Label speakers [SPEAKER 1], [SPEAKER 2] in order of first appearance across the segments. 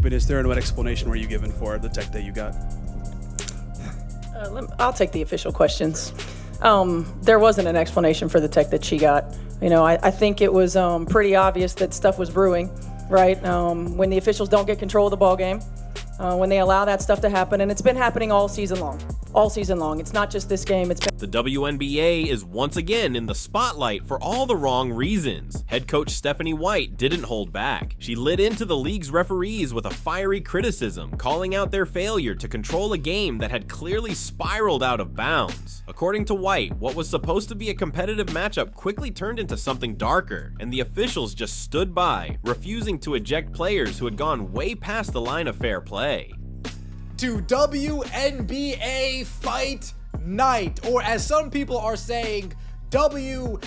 [SPEAKER 1] stupidness there, and what explanation were you given for the tech that you got?
[SPEAKER 2] I'll take the official questions. There wasn't an explanation for the tech that she got. I think it was pretty obvious that stuff was brewing, right? When the officials don't get control of the ball game, when they allow that stuff to happen, and it's been happening all season long. All season long. It's not just this game.
[SPEAKER 3] The WNBA is once again in the spotlight for all the wrong reasons. Head coach Stephanie White didn't hold back. She lit into the league's referees with a fiery criticism, calling out their failure to control a game that had clearly spiraled out of bounds. According to White, what was supposed to be a competitive matchup quickly turned into something darker, and the officials just stood by, refusing to eject players who had gone way past the line of fair play.
[SPEAKER 4] To WNBA Fight Night, or as some people are saying, WNBA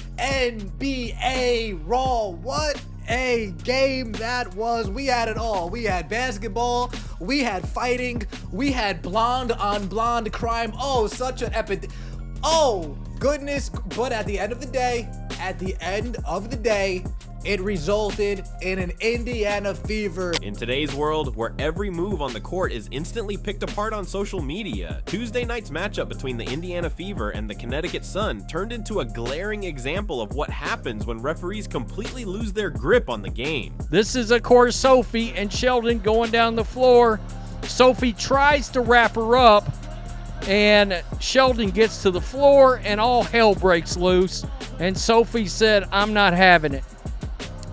[SPEAKER 4] Raw. What a game that was. We had it all. We had basketball, we had fighting, we had blonde on blonde crime. Oh, such an epic. Oh, goodness. But at the end of the day, it resulted in an Indiana fever.
[SPEAKER 3] In today's world, where every move on the court is instantly picked apart on social media, Tuesday night's matchup between the Indiana Fever and the Connecticut Sun turned into a glaring example of what happens when referees completely lose their grip on the game.
[SPEAKER 5] This is, of course, Sophie and Sheldon going down the floor. Sophie tries to wrap her up, and Sheldon gets to the floor, and all hell breaks loose. And Sophie said, "I'm not having it.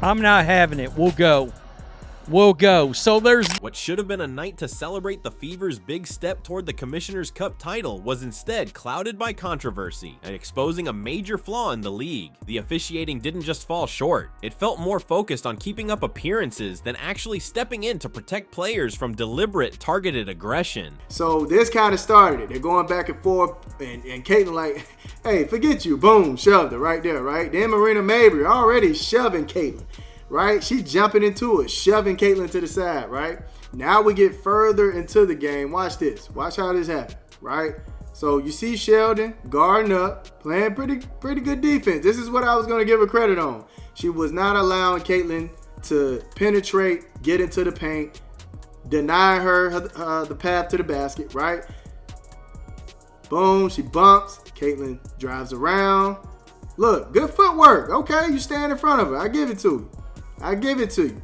[SPEAKER 5] I'm not having it. We'll go. So there's
[SPEAKER 3] what should have been a night to celebrate the Fever's big step toward the Commissioner's Cup title was instead clouded by controversy and exposing a major flaw in the league. The officiating didn't just fall short. It felt more focused on keeping up appearances than actually stepping in to protect players from deliberate, targeted aggression.
[SPEAKER 6] So this kind of started it. They're going back and forth, and Caitlin like, hey, forget you. Boom, shoved her right there, right? Then Marina Mabry already shoving Caitlin. Right? She's jumping into it, shoving Caitlin to the side, right? Now we get further into the game. Watch this. Watch how this happens, right? So you see Sheldon guarding up, playing pretty good defense. This is what I was going to give her credit on. She was not allowing Caitlin to penetrate, get into the paint, deny her the path to the basket, right? Boom, she bumps. Caitlin drives around. Look, good footwork. Okay, you stand in front of her. I give it to you.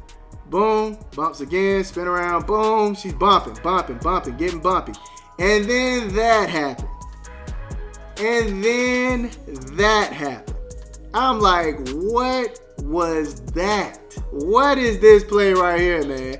[SPEAKER 6] Boom, bumps again, spin around, boom. She's bumping, getting bumpy. And then that happened. I'm like, what was that? What is this play right here, man?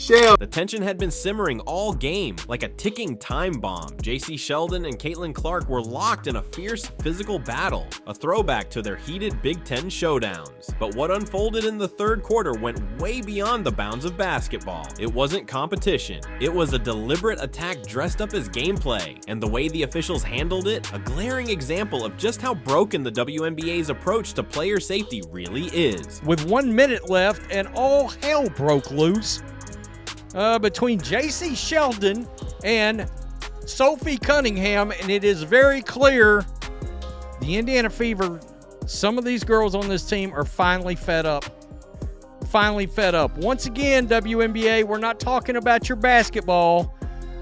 [SPEAKER 3] The tension had been simmering all game, like a ticking time bomb. JC Sheldon and Caitlin Clark were locked in a fierce physical battle, a throwback to their heated Big Ten showdowns. But what unfolded in the third quarter went way beyond the bounds of basketball. It wasn't competition. It was a deliberate attack dressed up as gameplay, and the way the officials handled it, a glaring example of just how broken the WNBA's approach to player safety really is.
[SPEAKER 5] With 1 minute left, and all hell broke loose between JC Sheldon and Sophie Cunningham, and it is very clear the Indiana Fever, some of these girls on this team are finally fed up. Once again, WNBA, we're not talking about your basketball.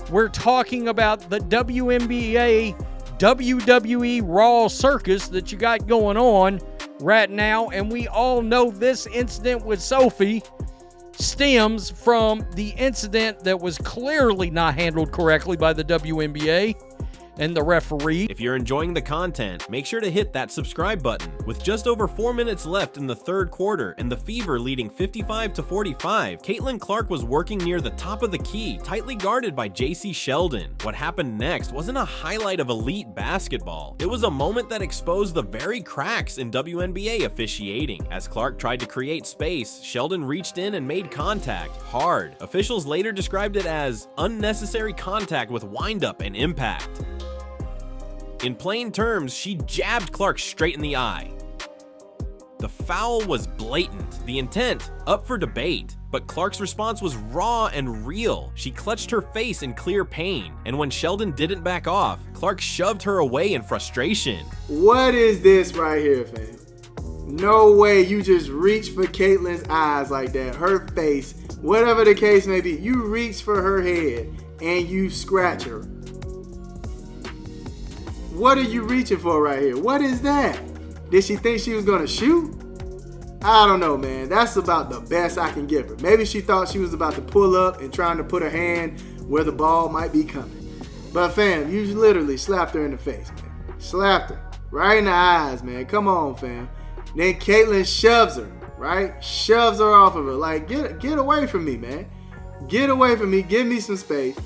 [SPEAKER 5] We're talking about the WNBA WWE Raw circus that you got going on right now, and we all know this incident with Sophie stems from the incident that was clearly not handled correctly by the WNBA and the referee.
[SPEAKER 3] If you're enjoying the content, make sure to hit that subscribe button. With just over 4 minutes left in the third quarter and the Fever leading 55-45, Caitlin Clark was working near the top of the key, tightly guarded by JC Sheldon. What happened next wasn't a highlight of elite basketball. It was a moment that exposed the very cracks in WNBA officiating. As Clark tried to create space, Sheldon reached in and made contact, hard. Officials later described it as unnecessary contact with windup and impact. In plain terms, she jabbed Clark straight in the eye. The foul was blatant, the intent up for debate, but Clark's response was raw and real. She clutched her face in clear pain, and when Sheldon didn't back off, Clark shoved her away in frustration.
[SPEAKER 6] What is this right here, fam? No way you just reach for Caitlin's eyes like that. Her face whatever the case may be, you reach for her head and you scratch her. What are you reaching for right here? What is that? Did she think she was gonna shoot? I don't know, man. That's about the best I can give her. Maybe she thought she was about to pull up and trying to put her hand where the ball might be coming. But fam, you literally slapped her in the face, man. Slapped her right in the eyes, man. Come on, fam. Then Caitlyn shoves her, right? Shoves her off of her. Like, get away from me, man. Get away from me. Give me some space.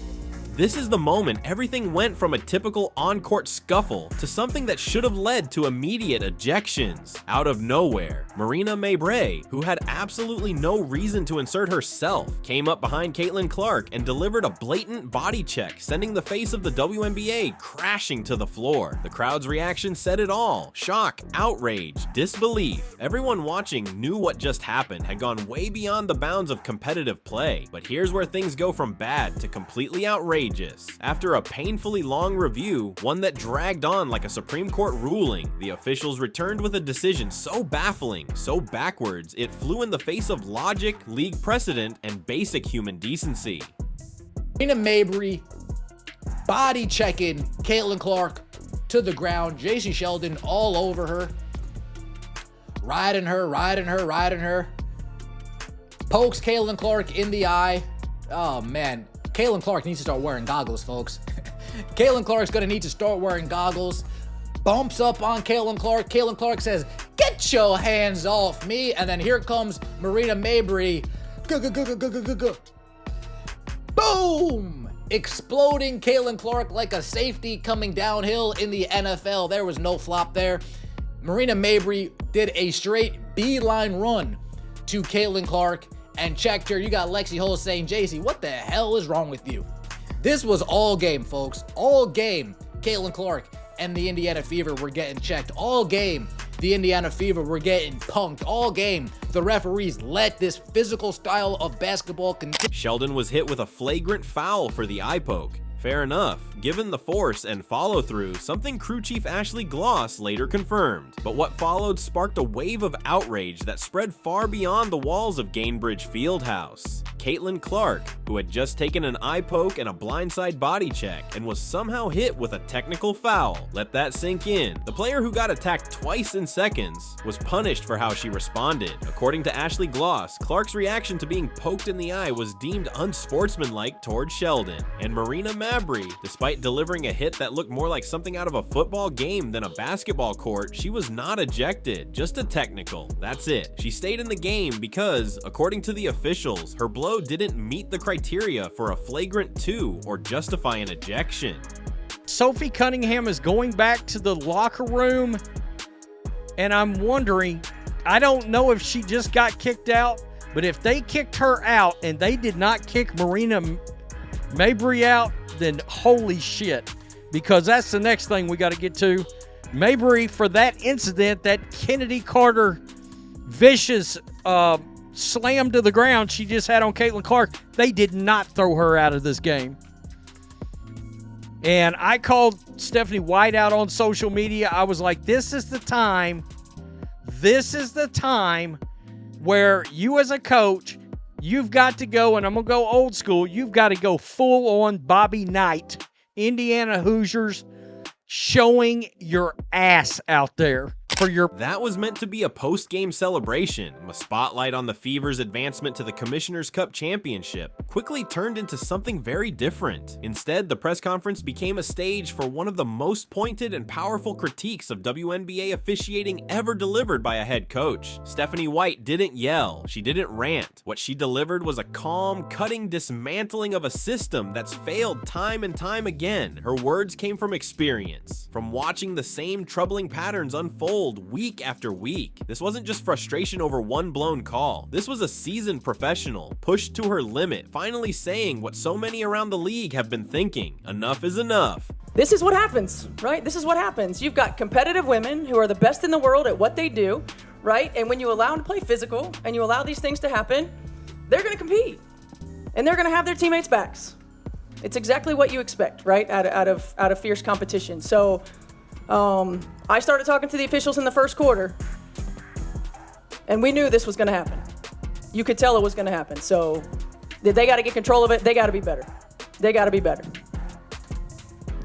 [SPEAKER 3] This is the moment everything went from a typical on-court scuffle to something that should have led to immediate ejections. Out of nowhere, Marina Mabrey, who had absolutely no reason to insert herself, came up behind Caitlin Clark and delivered a blatant body check, sending the face of the WNBA crashing to the floor. The crowd's reaction said it all. Shock, outrage, disbelief. Everyone watching knew what just happened had gone way beyond the bounds of competitive play. But here's where things go from bad to completely outrageous. After a painfully long review, one that dragged on like a Supreme Court ruling, the officials returned with a decision so baffling, so backwards, it flew in the face of logic, league precedent, and basic human decency.
[SPEAKER 4] Marina Mabrey body checking Caitlin Clark to the ground. JC Sheldon all over her. Riding her. Pokes Caitlin Clark in the eye. Oh, man. Caitlin Clark needs to start wearing goggles, folks. Caitlin Clark's gonna need to start wearing goggles. Bumps up on Caitlin Clark. Caitlin Clark says, "Get your hands off me." And then here comes Marina Mabrey. Boom! Exploding Caitlin Clark like a safety coming downhill in the NFL. There was no flop there. Marina Mabrey did a straight beeline run to Caitlin Clark and checked her. You got Lexi Hull saying, "JC, what the hell is wrong with you?" This was all game, folks. All game. Caitlin Clark and the Indiana Fever were getting checked. All game. The Indiana Fever were getting punked. All game. The referees let this physical style of basketball continue.
[SPEAKER 3] Sheldon was hit with a flagrant foul for the eye poke. Fair enough, given the force and follow-through, something crew chief Ashley Gloss later confirmed. But what followed sparked a wave of outrage that spread far beyond the walls of Gainbridge Fieldhouse. Caitlin Clark, who had just taken an eye poke and a blindside body check and was somehow hit with a technical foul. Let that sink in. The player who got attacked twice in seconds was punished for how she responded. According to Ashley Gloss, Clark's reaction to being poked in the eye was deemed unsportsmanlike towards Sheldon, and Marina Mabrey, despite delivering a hit that looked more like something out of a football game than a basketball court, she was not ejected, just a technical. That's it. She stayed in the game because, according to the officials, her blow didn't meet the criteria for a flagrant 2 or justify an ejection.
[SPEAKER 5] Sophie Cunningham is going back to the locker room, and I'm wondering, I don't know if she just got kicked out, but if they kicked her out and they did not kick Marina Mabrey out, then holy shit, because that's the next thing we got to get to. Mabrey, for that incident, that Kennedy Carter vicious slam to the ground she just had on Caitlin Clark, they did not throw her out of this game. And I called Stephanie White out on social media. I was like, this is the time where you as a coach, you've got to go, and I'm going to go old school, you've got to go full on Bobby Knight, Indiana Hoosiers, showing your ass out there.
[SPEAKER 3] That was meant to be a post-game celebration. A spotlight on the Fever's advancement to the Commissioner's Cup Championship quickly turned into something very different. Instead, the press conference became a stage for one of the most pointed and powerful critiques of WNBA officiating ever delivered by a head coach. Stephanie White didn't yell. She didn't rant. What she delivered was a calm, cutting dismantling of a system that's failed time and time again. Her words came from experience, from watching the same troubling patterns unfold week after week. This wasn't just frustration over one blown call. This was a seasoned professional, pushed to her limit, finally saying what so many around the league have been thinking. Enough is enough.
[SPEAKER 2] This is what happens, right? This is what happens. You've got competitive women who are the best in the world at what they do, right? And when you allow them to play physical and you allow these things to happen, they're going to compete and they're going to have their teammates' backs. It's exactly what you expect, right? Out of fierce competition. So I started talking to the officials in the first quarter, and we knew this was going to happen. You could tell it was going to happen. So they got to get control of it. They got to be better. They got to be better.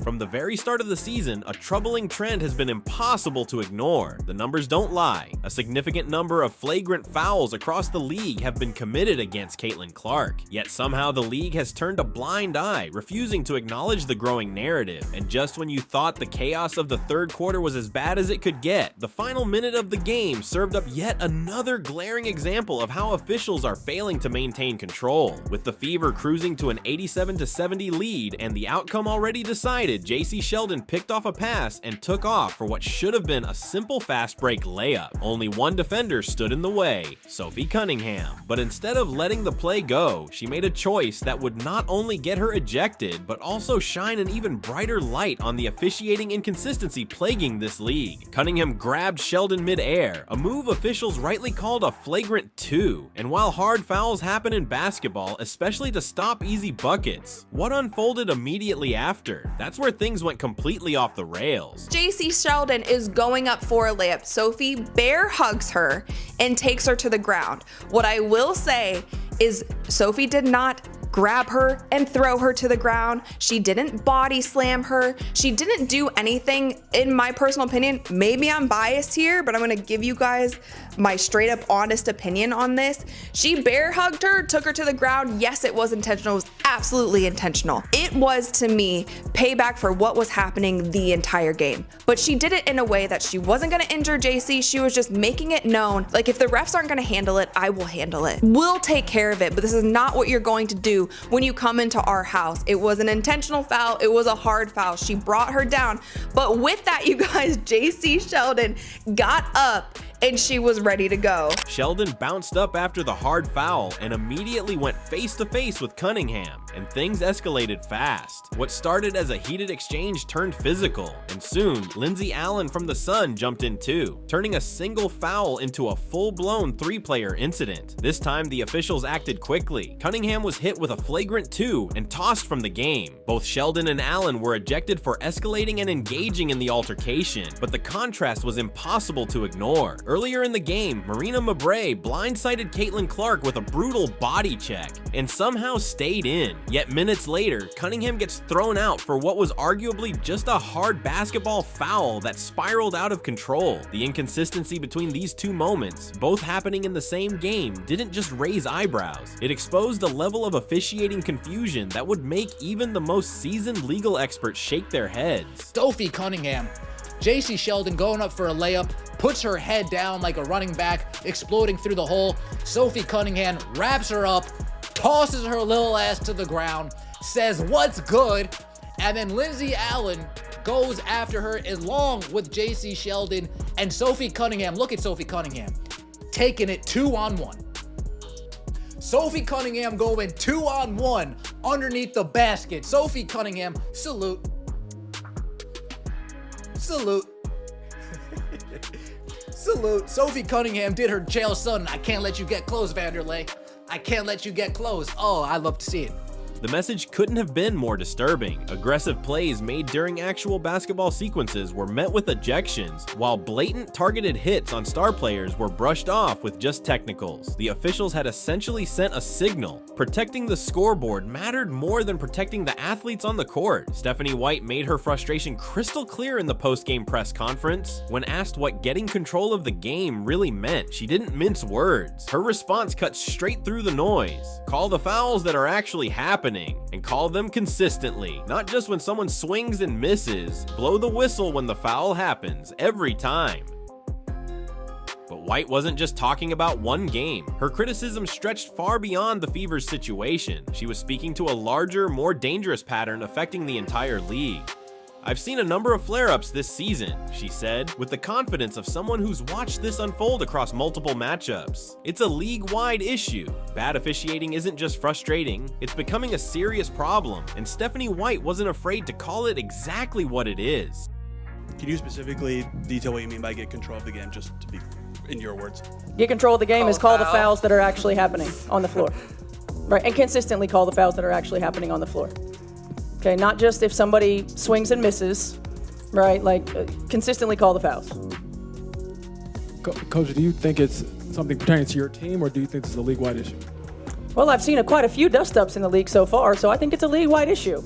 [SPEAKER 3] From the very start of the season, a troubling trend has been impossible to ignore. The numbers don't lie. A significant number of flagrant fouls across the league have been committed against Caitlin Clark. Yet somehow the league has turned a blind eye, refusing to acknowledge the growing narrative. And just when you thought the chaos of the third quarter was as bad as it could get, the final minute of the game served up yet another glaring example of how officials are failing to maintain control. With the Fever cruising to an 87-70 lead and the outcome already decided, JC Sheldon picked off a pass and took off for what should have been a simple fast break layup. Only one defender stood in the way, Sophie Cunningham. But instead of letting the play go, she made a choice that would not only get her ejected, but also shine an even brighter light on the officiating inconsistency plaguing this league. Cunningham grabbed Sheldon mid-air, a move officials rightly called a flagrant 2. And while hard fouls happen in basketball, especially to stop easy buckets, what unfolded immediately after? That's where things went completely off the rails.
[SPEAKER 7] JC Sheldon is going up for a layup. Sophie bear hugs her and takes her to the ground. What I will say is Sophie did not grab her and throw her to the ground. She didn't body slam her. She didn't do anything, in my personal opinion. Maybe I'm biased here, but I'm gonna give you guys my straight up honest opinion on this. She bear hugged her, took her to the ground. Yes, it was intentional. It was absolutely intentional. It was, to me, payback for what was happening the entire game. But she did it in a way that she wasn't gonna injure JC. She was just making it known, like, if the refs aren't gonna handle it, I will handle it. We'll take care of it, but this is not what you're going to do when you come into our house. It was an intentional foul. It was a hard foul. She brought her down. But with that, you guys, JC Sheldon got up and she was ready to go.
[SPEAKER 3] Sheldon bounced up after the hard foul and immediately went face to face with Cunningham, and things escalated fast. What started as a heated exchange turned physical, and soon Lindsay Allen from the Sun jumped in too, turning a single foul into a full-blown three-player incident. This time the officials acted quickly. Cunningham was hit with a flagrant 2 and tossed from the game. Both Sheldon and Allen were ejected for escalating and engaging in the altercation, but the contrast was impossible to ignore. Earlier in the game, Marina Mabrey blindsided Caitlin Clark with a brutal body check and somehow stayed in. Yet minutes later, Cunningham gets thrown out for what was arguably just a hard basketball foul that spiraled out of control. The inconsistency between these two moments, both happening in the same game, didn't just raise eyebrows. It exposed a level of officiating confusion that would make even the most seasoned legal experts shake their heads.
[SPEAKER 4] Sophie Cunningham. JC Sheldon going up for a layup, puts her head down like a running back, exploding through the hole. Sophie Cunningham wraps her up, tosses her little ass to the ground, says, "What's good?" And then Lindsay Allen goes after her along with JC Sheldon and Sophie Cunningham. Look at Sophie Cunningham taking it 2-on-1. Sophie Cunningham going 2-on-1 underneath the basket. Sophie Cunningham, salute. Salute. Salute. Sophie Cunningham did her jail son. I can't let you get close, Vanderlei. I can't let you get close. Oh, I love to see it.
[SPEAKER 3] The message couldn't have been more disturbing. Aggressive plays made during actual basketball sequences were met with ejections, while blatant targeted hits on star players were brushed off with just technicals. The officials had essentially sent a signal. Protecting the scoreboard mattered more than protecting the athletes on the court. Stephanie White made her frustration crystal clear in the post-game press conference. When asked what getting control of the game really meant, she didn't mince words. Her response cut straight through the noise. Call the fouls that are actually happening, and call them consistently, not just when someone swings and misses. Blow the whistle when the foul happens, every time. But White wasn't just talking about one game. Her criticism stretched far beyond the Fever's situation. She was speaking to a larger, more dangerous pattern affecting the entire league. "I've seen a number of flare-ups this season," she said, with the confidence of someone who's watched this unfold across multiple matchups. "It's a league-wide issue. Bad officiating isn't just frustrating, it's becoming a serious problem, and Stephanie White wasn't afraid to call it exactly what it is."
[SPEAKER 1] Can you specifically detail what you mean by get control of the game, just to be in your words?
[SPEAKER 2] Get control of the game is call the
[SPEAKER 4] foul.
[SPEAKER 2] fouls that are actually happening on the floor. Right, and consistently call the fouls that are actually happening on the floor. Okay, not just if somebody swings and misses, right? Like, consistently call the fouls.
[SPEAKER 8] Coach, do you think it's something pertaining to your team, or do you think this is a league-wide issue?
[SPEAKER 2] Well, I've seen quite a few dust-ups in the league so far, so I think it's a league-wide issue.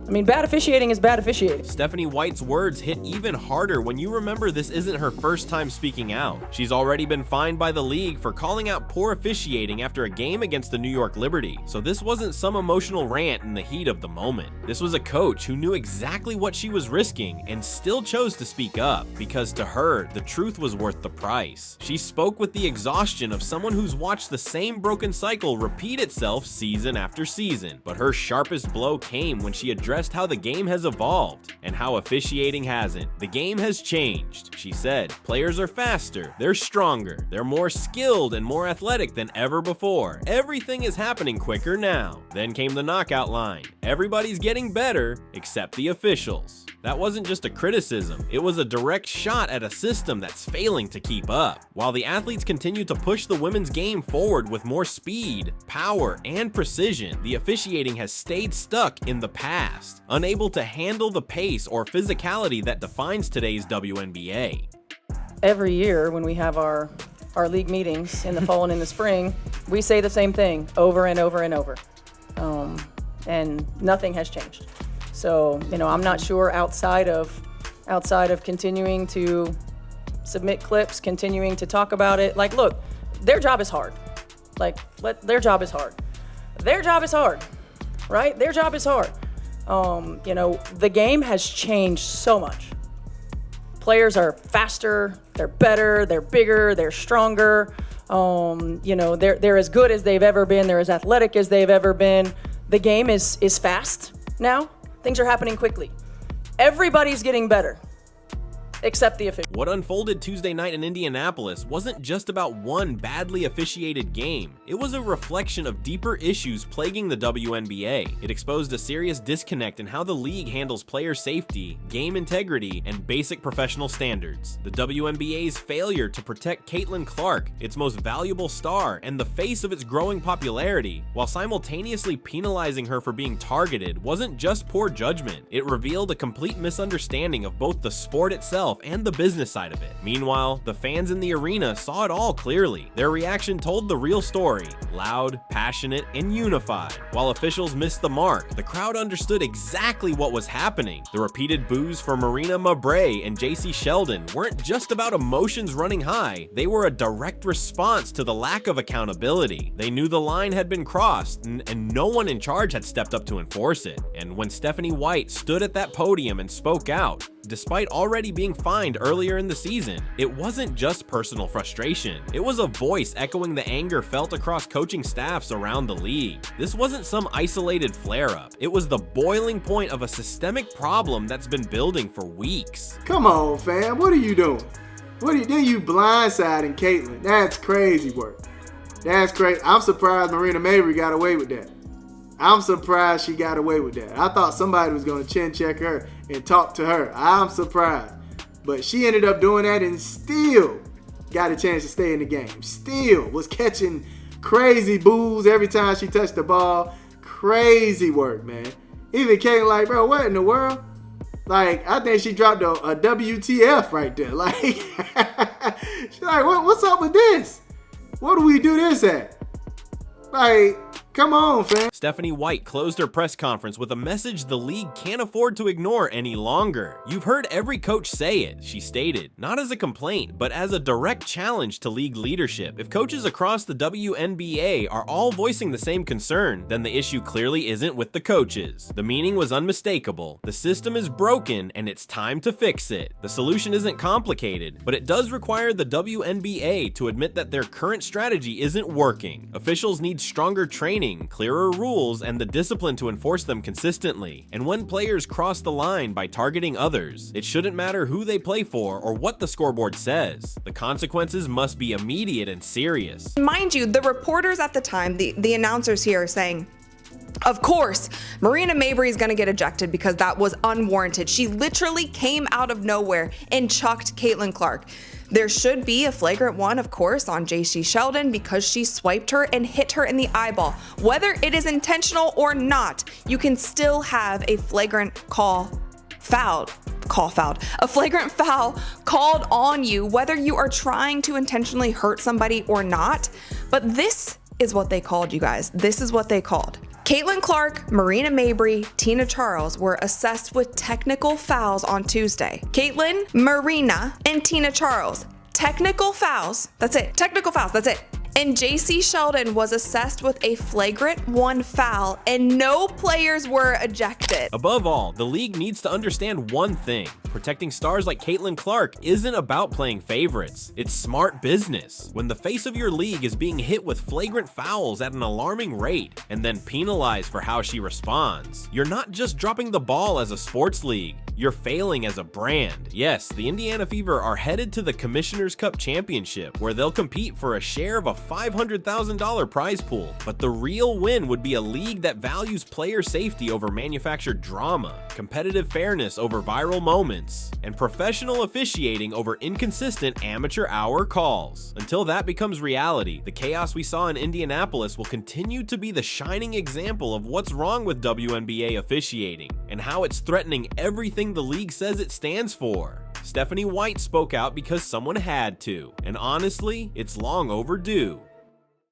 [SPEAKER 2] I mean, bad officiating is bad officiating.
[SPEAKER 3] Stephanie White's words hit even harder when you remember this isn't her first time speaking out. She's already been fined by the league for calling out poor officiating after a game against the New York Liberty. So this wasn't some emotional rant in the heat of the moment. This was a coach who knew exactly what she was risking and still chose to speak up because to her, the truth was worth the price. She spoke with the exhaustion of someone who's watched the same broken cycle repeat itself season after season. But her sharpest blow came when she addressed how the game has evolved and how officiating hasn't. The game has changed, she said. Players are faster, they're stronger, they're more skilled and more athletic than ever before. Everything is happening quicker now. Then came the knockout line. Everybody's getting better except the officials. That wasn't just a criticism, it was a direct shot at a system that's failing to keep up. While the athletes continue to push the women's game forward with more speed, power, and precision, the officiating has stayed stuck in the past, unable to handle the pace or physicality that defines today's WNBA.
[SPEAKER 2] Every year when we have our league meetings in the fall and in the spring, we say the same thing over and over and over. And nothing has changed. So, I'm not sure outside of continuing to submit clips, continuing to talk about it. Like, look, their job is hard. Their job is hard. Their job is hard, right? Their job is hard. The game has changed so much. Players are faster, they're better, they're bigger, they're stronger. They're as good as they've ever been. They're as athletic as they've ever been. The game is fast now. Things are happening quickly. Everybody's getting better, except the officials.
[SPEAKER 3] What unfolded Tuesday night in Indianapolis wasn't just about one badly officiated game. It was a reflection of deeper issues plaguing the WNBA. It exposed a serious disconnect in how the league handles player safety, game integrity, and basic professional standards. The WNBA's failure to protect Caitlin Clark, its most valuable star and the face of its growing popularity, while simultaneously penalizing her for being targeted, wasn't just poor judgment. It revealed a complete misunderstanding of both the sport itself and the business side of it. Meanwhile, the fans in the arena saw it all clearly. Their reaction told the real story: loud, passionate, and unified. While officials missed the mark, the crowd understood exactly what was happening. The repeated boos for Marina Mabrey and JC Sheldon weren't just about emotions running high, they were a direct response to the lack of accountability. They knew the line had been crossed, and no one in charge had stepped up to enforce it. And when Stephanie White stood at that podium and spoke out, despite already being fined earlier in the season, it wasn't just personal frustration. It was a voice echoing the anger felt across coaching staffs around the league. This wasn't some isolated flare-up. It was the boiling point of a systemic problem that's been building for weeks.
[SPEAKER 6] Come on, fam. What are you doing? Then you blindsiding Caitlin. That's crazy work. That's crazy. I'm surprised Marina Mabrey got away with that. I'm surprised she got away with that. I thought somebody was going to chin check her and talk to her. I'm surprised. But she ended up doing that and still got a chance to stay in the game. Still was catching crazy boos every time she touched the ball. Crazy work, man. Even Caitlin like, bro, what in the world? Like, I think she dropped a WTF right there. Like, she's like, what's up with this? What do we do this at? Like, come on, fam.
[SPEAKER 3] Stephanie White closed her press conference with a message the league can't afford to ignore any longer. You've heard every coach say it, she stated, not as a complaint, but as a direct challenge to league leadership. If coaches across the WNBA are all voicing the same concern, then the issue clearly isn't with the coaches. The meaning was unmistakable. The system is broken and it's time to fix it. The solution isn't complicated, but it does require the WNBA to admit that their current strategy isn't working. Officials need stronger training, clearer rules, and the discipline to enforce them consistently. And when players cross the line by targeting others, it shouldn't matter who they play for or what the scoreboard says. The consequences must be immediate and serious.
[SPEAKER 7] Mind you, the reporters at the time, the announcers here are saying, of course, Marina Mabrey is going to get ejected because that was unwarranted. She literally came out of nowhere and chucked Caitlin Clark. There should be a flagrant one, of course, on JC Sheldon because she swiped her and hit her in the eyeball. Whether it is intentional or not, you can still have a flagrant call foul a flagrant foul called on you, whether you are trying to intentionally hurt somebody or not. But this is what they called, you guys. This is what they called. Caitlin Clark, Marina Mabrey, Tina Charles were assessed with technical fouls on Tuesday. Caitlin, Marina, and Tina Charles. Technical fouls. That's it. Technical fouls. That's it. And JC Sheldon was assessed with a flagrant 1 foul, and no players were ejected.
[SPEAKER 3] Above all, the league needs to understand one thing. Protecting stars like Caitlin Clark isn't about playing favorites. It's smart business. When the face of your league is being hit with flagrant fouls at an alarming rate and then penalized for how she responds, you're not just dropping the ball as a sports league. You're failing as a brand. Yes, the Indiana Fever are headed to the Commissioner's Cup Championship, where they'll compete for a share of a $500,000 prize pool. But the real win would be a league that values player safety over manufactured drama, competitive fairness over viral moments, and professional officiating over inconsistent amateur hour calls. Until that becomes reality, the chaos we saw in Indianapolis will continue to be the shining example of what's wrong with WNBA officiating and how it's threatening everything the league says it stands for. Stephanie White spoke out because someone had to, and honestly, it's long overdue.